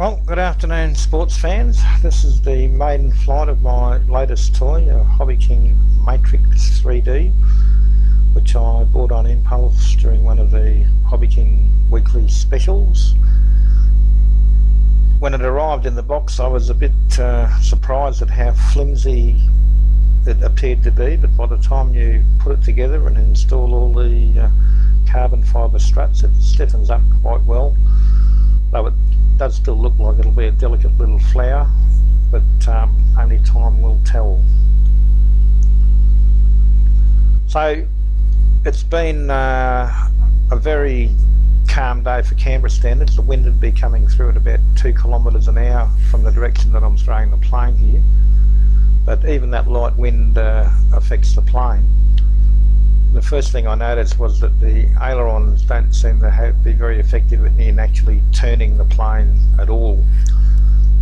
Well, good afternoon, sports fans. This is the maiden flight of my latest toy, a Hobby King Matrix 3D, which I bought on impulse during one of the Hobby King weekly specials. When it arrived in the box, I was a bit surprised at how flimsy it appeared to be, but by the time you put it together and install all the carbon fibre struts, it stiffens up quite well, though it does still look like it'll be a delicate little flower, but only time will tell. So it's been a very calm day for Canberra standards. The wind would be coming through at about 2 kilometres an hour from the direction that I'm throwing the plane here, but even that light wind affects the plane. The first thing I noticed was that the ailerons don't seem to be very effective in actually turning the plane at all.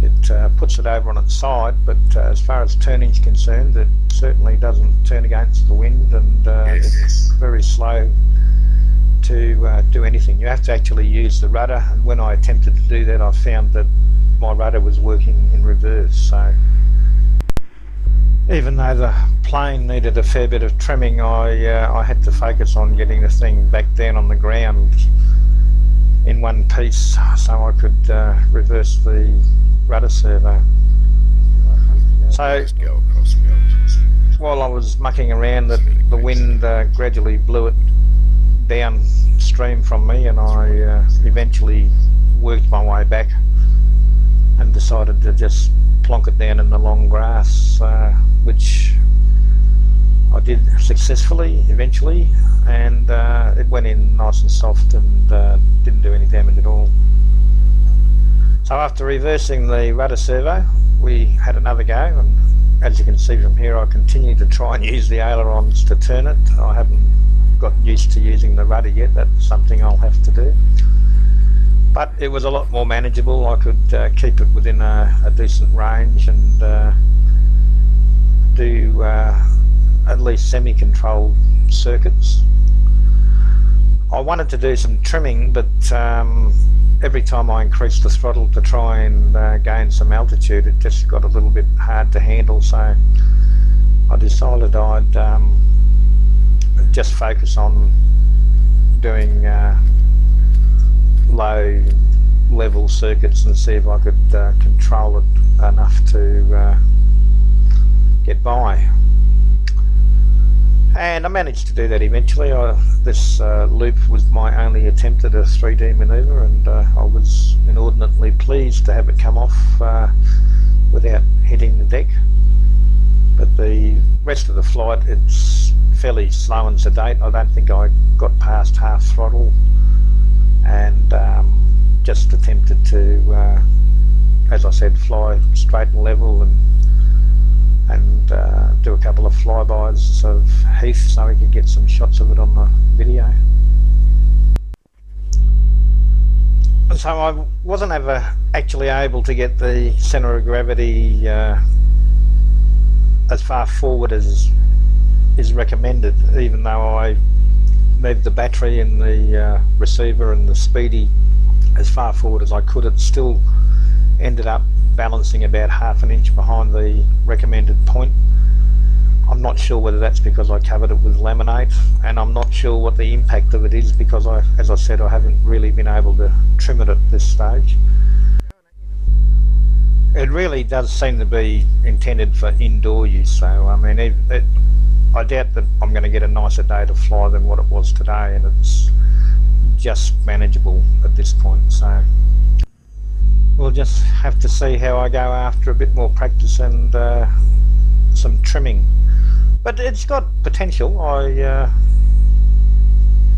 It puts it over on its side, but as far as turning is concerned, it certainly doesn't turn against the wind, and it's very slow to do anything. You have to actually use the rudder, and when I attempted to do that, I found that my rudder was working in reverse. So even though the plane needed a fair bit of trimming, I had to focus on getting the thing back down on the ground in one piece so I could reverse the rudder servo. So while I was mucking around, the wind gradually blew it downstream from me, and I eventually worked my way back and decided to just plonk it down in the long grass, which I did successfully eventually, and it went in nice and soft and didn't do any damage at all. So after reversing the rudder servo, we had another go, and as you can see from here, I continue to try and use the ailerons to turn it. I haven't got used to using the rudder yet. That's something I'll have to do. But it was a lot more manageable. I could keep it within a decent range and do at least semi-controlled circuits. I wanted to do some trimming, but every time I increased the throttle to try and gain some altitude, it just got a little bit hard to handle, so I decided I'd just focus on doing low level circuits and see if I could control it enough to get by. And I managed to do that eventually. This loop was my only attempt at a 3D manoeuvre, and I was inordinately pleased to have it come off without hitting the deck. But the rest of the flight, it's fairly slow and sedate. I don't think I got past half throttle, and just attempted to, as I said, fly straight and level and do a couple of flybys of Heath so we could get some shots of it on the video. So I wasn't ever actually able to get the centre of gravity as far forward as is recommended, even though I moved the battery and the receiver and the speedy as far forward as I could. It still ended up balancing about half an inch behind the recommended point. I'm not sure whether that's because I covered it with laminate, and I'm not sure what the impact of it is because as I said, I haven't really been able to trim it at this stage. It really does seem to be intended for indoor use, so I mean, I doubt that I'm going to get a nicer day to fly than what it was today, and it's just manageable at this point. So we'll just have to see how I go after a bit more practice and some trimming. But it's got potential. I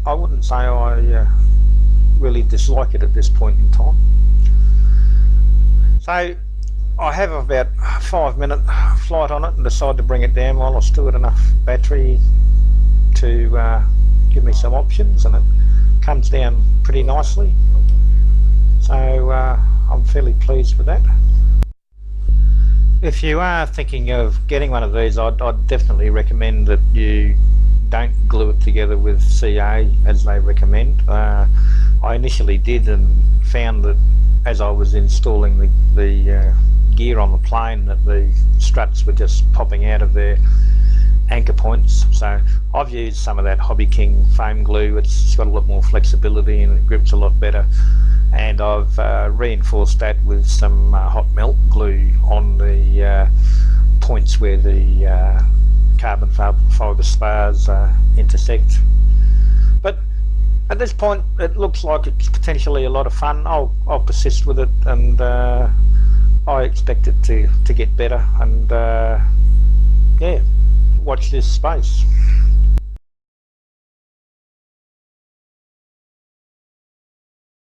wouldn't say I really dislike it at this point in time. So I have about a 5-minute flight on it and decide to bring it down while I still got enough battery to give me some options, and it comes down pretty nicely. So I'm fairly pleased with that. If you are thinking of getting one of these, I'd definitely recommend that you don't glue it together with CA as they recommend. I initially did and found that as I was installing the gear on the plane, that the struts were just popping out of their anchor points. So I've used some of that Hobby King foam glue. It's got a lot more flexibility and it grips a lot better, and I've reinforced that with some hot melt glue on the points where the carbon fibre spars intersect. But at this point it looks like it's potentially a lot of fun. I'll persist with it, and I expect it to get better, and yeah, watch this space.